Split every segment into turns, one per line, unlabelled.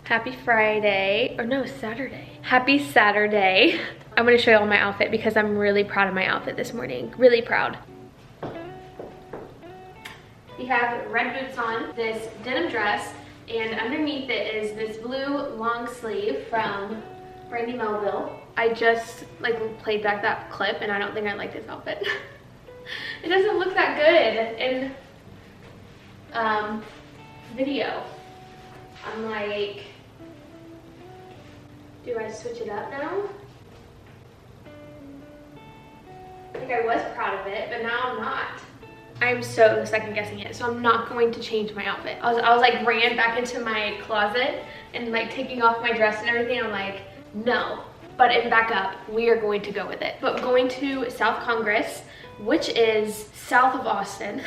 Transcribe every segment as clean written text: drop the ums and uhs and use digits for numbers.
Happy Friday, or no, Saturday. Happy Saturday. I'm gonna show you all my outfit because I'm really proud of my outfit this morning. Really proud. We have red boots on, this denim dress, and underneath it is this blue long sleeve from Brandy Melville. I just played back that clip and I don't think I like this outfit. It doesn't look that good in video. I'm like, do I switch it up now? I think I was proud of it, but now I'm not. I'm so second guessing it, so I'm not going to change my outfit. I was like ran back into my closet and like taking off my dress and everything. I'm like, no, but it back up. We are going to go with it. But I'm going to South Congress, which is south of Austin,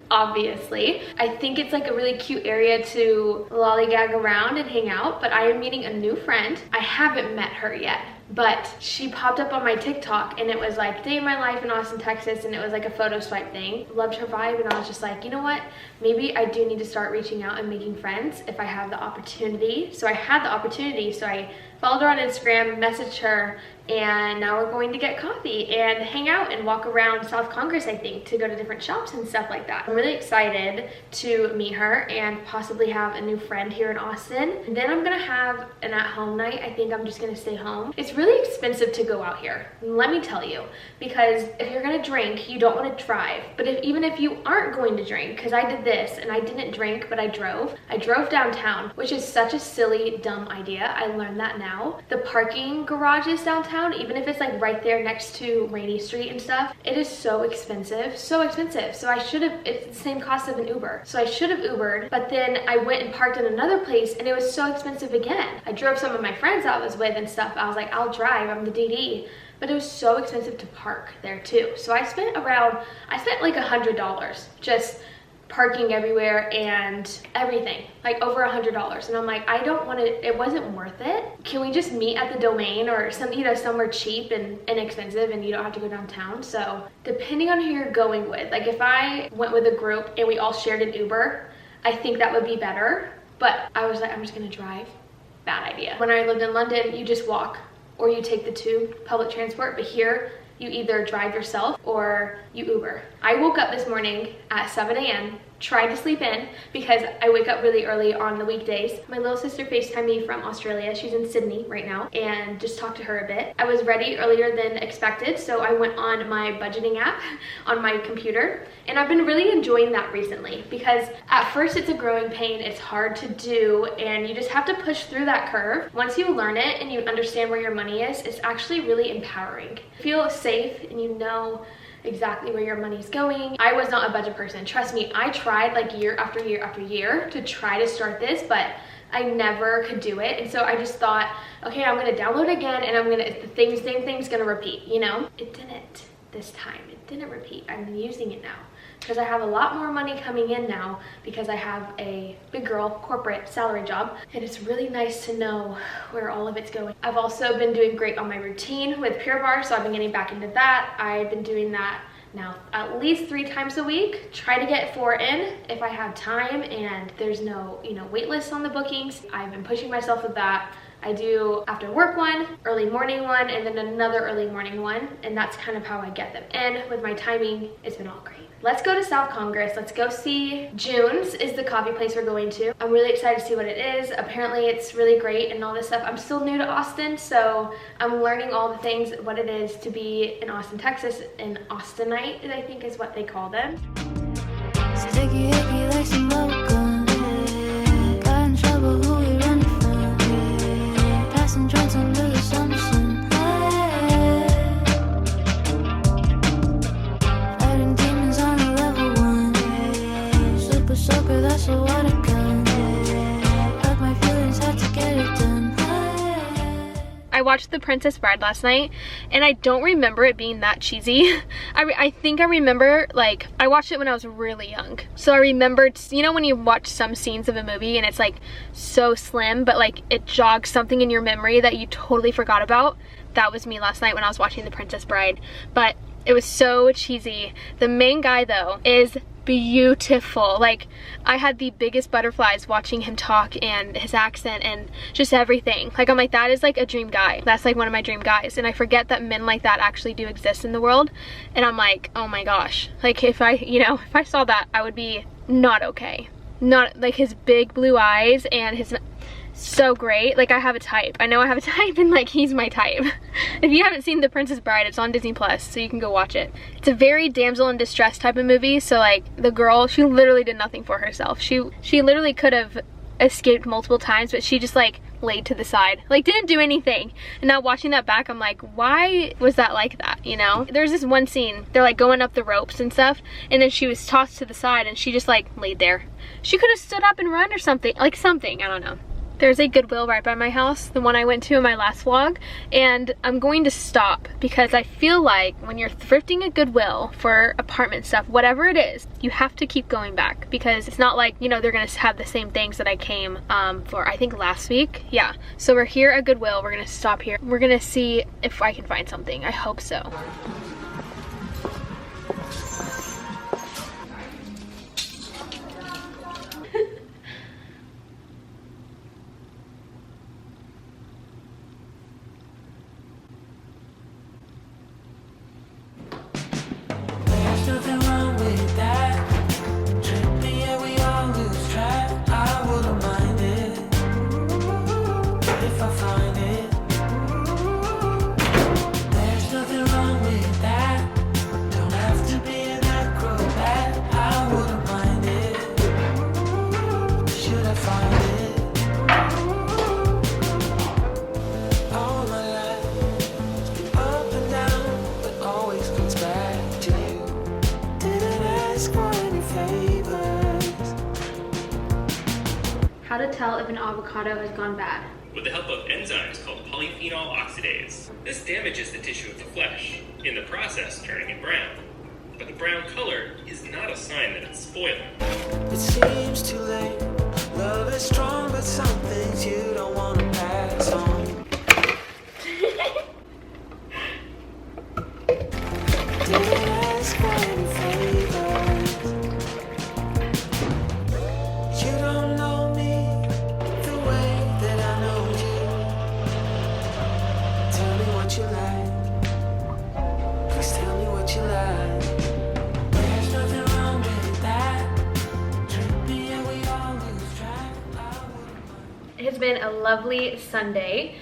obviously. I think it's like a really cute area to lollygag around and hang out, but I am meeting a new friend. I haven't met her yet, but she popped up on my TikTok and it was like day in my life in Austin, Texas, and it was like a photo swipe thing. Loved her vibe, and I was just like, you know what? Maybe I do need to start reaching out and making friends if I have the opportunity. So I had the opportunity, so I followed her on Instagram, messaged her, and now we're going to get coffee and hang out and walk around South Congress, I think, to go to different shops and stuff like that. I'm really excited to meet her and possibly have a new friend here in Austin. And then I'm gonna have an at-home night. I think I'm just gonna stay home. It's really expensive to go out here, let me tell you, because if you're gonna drink, you don't wanna drive. But even if you aren't going to drink, because I did this and I didn't drink, but I drove downtown, which is such a silly, dumb idea. I learned that now. The parking garages downtown, even if it's like right there next to Rainy Street and stuff, it is so expensive, so expensive. So I should have, it's the same cost of an Uber. So I should have Ubered, but then I went and parked in another place and it was so expensive again. I drove some of my friends I was with and stuff. I was like, I'll drive, I'm the DD. But it was so expensive to park there too. So I spent like $100 just parking everywhere and everything, like over $100. And I'm like, I don't want to, it wasn't worth it. Can we just meet at the Domain or some, somewhere cheap and inexpensive and you don't have to go downtown? So depending on who you're going with, like if I went with a group and we all shared an Uber, I think that would be better. But I was like, I'm just gonna drive. Bad idea. When I lived in London, you just walk or you take the tube, public transport. But here, you either drive yourself or you Uber. I woke up this morning at 7 a.m., tried to sleep in because I wake up really early on the weekdays. My little sister FaceTimed me from Australia. She's in Sydney right now, and just talked to her a bit. I was ready earlier than expected, so I went on my budgeting app on my computer, and I've been really enjoying that recently because at first it's a growing pain. It's hard to do, and you just have to push through that curve. Once you learn it and you understand where your money is, it's actually really empowering. You feel safe and you know exactly where your money's going. I was not a budget person. Trust me, I tried like year after year after year to try to start this, but I never could do it. And so I just thought, okay, I'm gonna download again and the same thing's gonna repeat, you know? It didn't this time. It didn't repeat. I'm using it now because I have a lot more money coming in now because I have a big girl corporate salary job, and it's really nice to know where all of it's going. I've also been doing great on my routine with Pure Barre, so I've been getting back into that. I've been doing that now at least 3 times a week. Try to get 4 in if I have time and there's no, wait lists on the bookings. I've been pushing myself with that. I do after work one, early morning one, and then another early morning one, and that's kind of how I get them in. With my timing, it's been all great. Let's go to South Congress. Let's go see June's is the coffee place we're going to. I'm really excited to see what it is. Apparently it's really great and all this stuff. I'm still new to Austin, so I'm learning all the things, what it is to be in Austin, Texas, an Austinite, I think is what they call them.
Sticky icky like some bubblegum. Got in trouble, who we running from? Passing joints under the summer sun. Fighting demons on a level 1. Super soaker, that's a water gun. Hug my feelings, had to get it done.
I watched The Princess Bride last night and I don't remember it being that cheesy. I think I remember, like, I watched it when I was really young. So I remembered, when you watch some scenes of a movie and it's like so slim, but like it jogs something in your memory that you totally forgot about. That was me last night when I was watching The Princess Bride. But it was so cheesy. The main guy though is beautiful. Like, I had the biggest butterflies watching him talk and his accent and just everything. Like, I'm like, that is like a dream guy. That's like one of my dream guys. And I forget that men like that actually do exist in the world. And I'm like, oh my gosh. Like, if I, you know, if I saw that, I would be not okay. Not like his big blue eyes and his, so great. Like, I have a type. I know I have a type, and like, he's my type. If you haven't seen The Princess Bride, it's on Disney Plus, so you can go watch it. It's a very damsel in distress type of movie. So like, the girl, she literally did nothing for herself. She literally could have escaped multiple times, but she just like laid to the side, like didn't do anything. And now watching that back, I'm like, why was that like that, you know? There's this one scene, they're like going up the ropes and stuff, and then she was tossed to the side and she just like laid there. She could have stood up and run or something, like something, I don't know. There's a Goodwill right by my house, the one I went to in my last vlog, and I'm going to stop because I feel like when you're thrifting at Goodwill for apartment stuff, whatever it is, you have to keep going back, because it's not like, you know, they're gonna have the same things that I came for, I think last week. Yeah, so we're here at Goodwill, we're gonna stop here. We're gonna see if I can find something. I hope so. How to tell if an avocado has gone bad.
With the help of enzymes called polyphenol oxidase. This damages the tissue of the flesh, in the process turning it brown. But the brown color is not a sign that it's spoiling.
It seems too late. Love is strong, but some things you don't want to pass on. Didn't ask for any favors. You don't know me the way that I know you. Tell me what you like. Please tell me what you like. There's nothing wrong with that. Trippy and we all lose track.
It has been a lovely Sunday.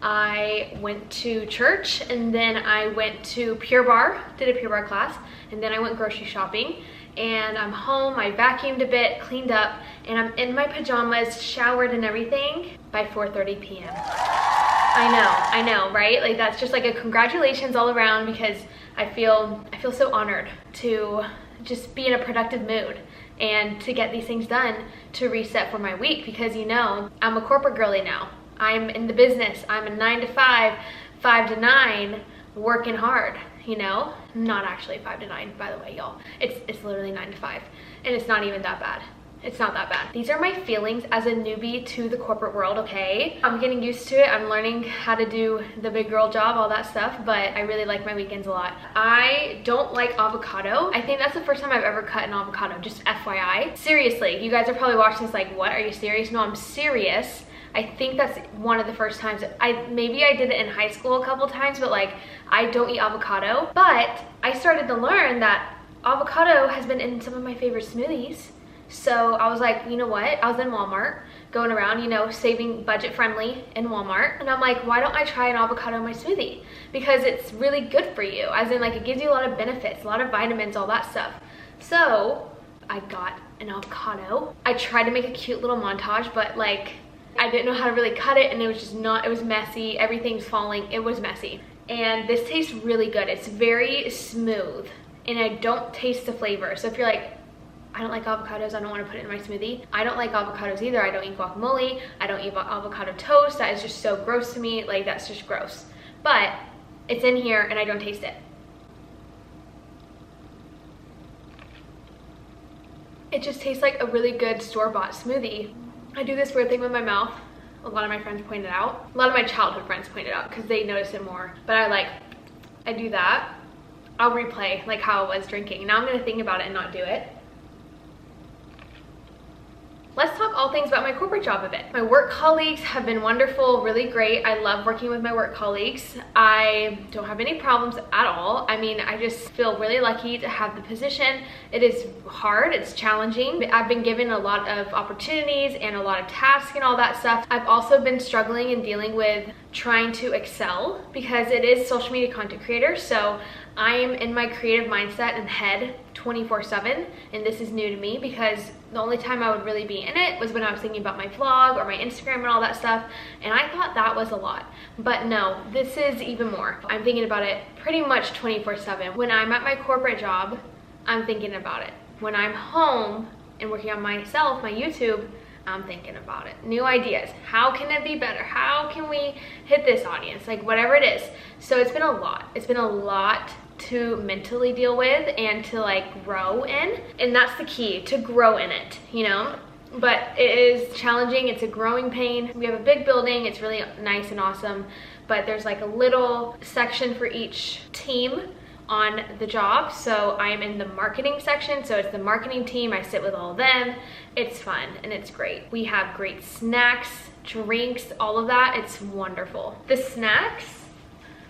I went to church, and then I went to Pure Barre, did a Pure Barre class, and then I went grocery shopping, and I'm home. I vacuumed a bit, cleaned up, and I'm in my pajamas, showered and everything by 4:30 p.m. I know, right? Like, that's just like a congratulations all around, because I feel so honored to just be in a productive mood and to get these things done to reset for my week, because, you know, I'm a corporate girly now. I'm in the business. I'm a 9 to 5, 5 to 9, working hard, you know? Not actually 5 to 9, by the way, y'all. It's literally 9 to 5, and it's not even that bad. It's not that bad. These are my feelings as a newbie to the corporate world, okay? I'm getting used to it. I'm learning how to do the big girl job, all that stuff, but I really like my weekends a lot. I don't like avocado. I think that's the first time I've ever cut an avocado, just FYI. Seriously, you guys are probably watching this like, what, are you serious? No, I'm serious. I think that's one of the first times. Maybe I did it in high school a couple times, but like, I don't eat avocado. But I started to learn that avocado has been in some of my favorite smoothies. So I was like, you know what? I was in Walmart going around, you know, saving budget friendly in Walmart. And I'm like, why don't I try an avocado in my smoothie? Because it's really good for you. As in, like, it gives you a lot of benefits, a lot of vitamins, all that stuff. So I got an avocado. I tried to make a cute little montage, but like, I didn't know how to really cut it, and it was just not, it was messy. Everything's falling, it was messy. And this tastes really good. It's very smooth, and I don't taste the flavor. So if you're like, I don't like avocados, I don't want to put it in my smoothie. I don't like avocados either. I don't eat guacamole. I don't eat avocado toast. That is just so gross to me. Like, that's just gross. But it's in here, and I don't taste it. It just tastes like a really good store-bought smoothie. I do this weird thing with my mouth. A lot of my friends pointed out. A lot of my childhood friends pointed out because they notice it more. But I do that. I'll replay like how I was drinking. Now I'm gonna think about it and not do it. all things about my corporate job a bit. My work colleagues have been wonderful, really great. I love working with my work colleagues. I don't have any problems at all. I mean, I just feel really lucky to have the position. It is hard, it's challenging. I've been given a lot of opportunities and a lot of tasks and all that stuff. I've also been struggling and dealing with trying to excel because it is social media content creator. So I'm in my creative mindset and head 24/7, and this is new to me because the only time I would really be in it was when I was thinking about my vlog or my Instagram and all that stuff, and I thought that was a lot. But no, this is even more. I'm thinking about it pretty much 24/7. When I'm at my corporate job, I'm thinking about it. When I'm home and working on myself, my YouTube, I'm thinking about it. New ideas. How can it be better? How can we hit this audience? Like whatever it is. So it's been a lot. It's been a lot to mentally deal with and to like grow in. And that's the key, to grow in it, you know? But it is challenging. It's a growing pain. We have a big building. It's really nice and awesome. But there's like a little section for each team on the job. So I'm in the marketing section, so it's the marketing team. I sit with all of them. It's fun and it's great. We have great snacks, drinks, all of that. It's wonderful. The snacks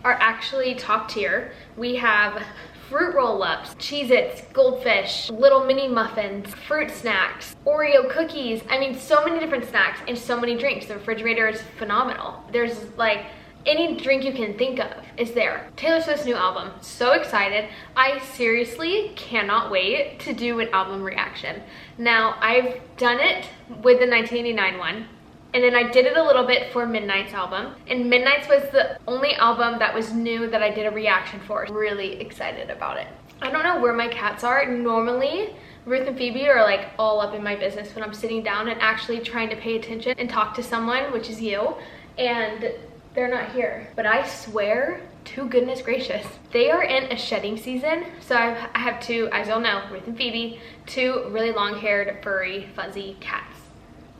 are actually top tier. We have fruit roll-ups, Cheez-Its, Goldfish, little mini muffins, fruit snacks, Oreo cookies. I mean, so many different snacks and so many drinks. The refrigerator is phenomenal. There's like any drink you can think of is there. Taylor Swift's new album, so excited. I seriously cannot wait to do an album reaction. Now, I've done it with the 1989 one, and then I did it a little bit for Midnight's album, and Midnight's was the only album that was new that I did a reaction for. Really excited about it. I don't know where my cats are. Normally, Ruth and Phoebe are like all up in my business when I'm sitting down and actually trying to pay attention and talk to someone, which is you, and they're not here. But I swear to goodness gracious, they are in a shedding season. So I have two, as you'll know, Ruth and Phoebe, two really long-haired, furry, fuzzy cats.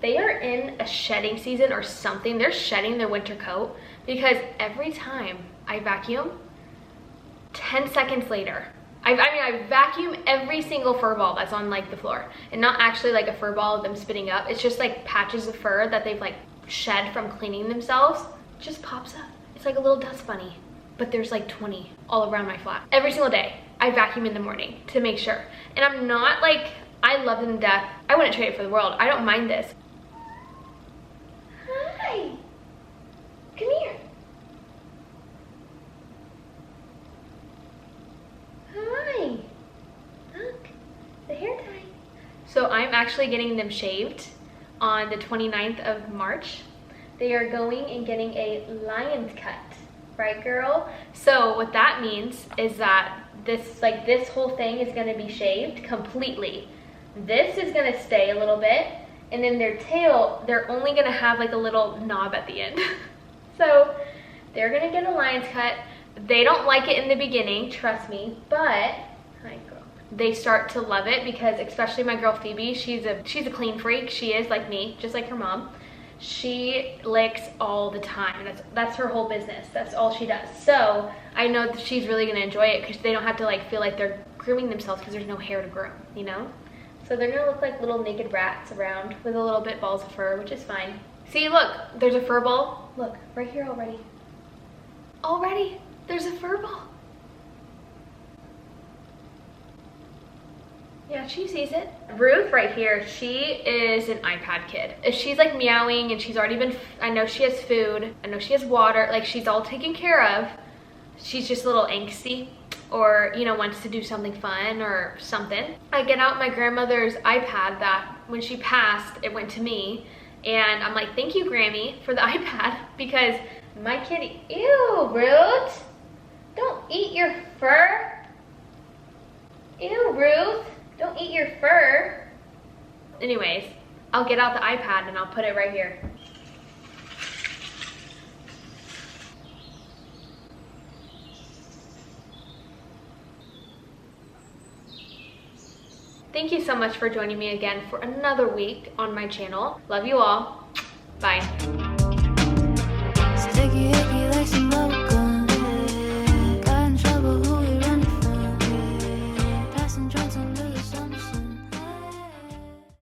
They are in a shedding season or something. They're shedding their winter coat because every time I vacuum, 10 seconds later, I vacuum every single fur ball that's on like the floor, and not actually like a fur ball of them spitting up. It's just like patches of fur that they've like shed from cleaning themselves. Just pops up. It's like a little dust bunny, but there's like 20 all around my flat. Every single day, I vacuum in the morning to make sure. And I'm not like, I love them to death. I wouldn't trade it for the world. I don't mind this. Hi, come here. Hi, look, the hair tie. So I'm actually getting them shaved on the 29th of March. They are going and getting a lion's cut, right girl? So what that means is that this whole thing is gonna be shaved completely. This is gonna stay a little bit, and then their tail, they're only gonna have like a little knob at the end. So they're gonna get a lion's cut. They don't like it in the beginning, trust me, but, hi girl, they start to love it because especially my girl Phoebe, she's a clean freak. She is like me, just like her mom. She licks all the time. That's her whole business. That's all she does. So I know that she's really gonna enjoy it because they don't have to like feel like they're grooming themselves because there's no hair to groom, you know? So they're gonna look like little naked rats around with a little bit balls of fur, which is fine. See, look, there's a fur ball. Look, right here already. Already, there's a fur ball. Yeah, she sees it. Ruth right here, she is an iPad kid. If she's like meowing and she's already been, I know she has food, I know she has water, like she's all taken care of. She's just a little angsty or, you know, wants to do something fun or something. I get out my grandmother's iPad that when she passed, it went to me. And I'm like, thank you, Grammy, for the iPad because my kitty, ew, Ruth, don't eat your fur. Ew, Ruth. Don't eat your fur. Anyways, I'll get out the iPad and I'll put it right here. Thank you so much for joining me again for another week on my channel. Love you all. Bye.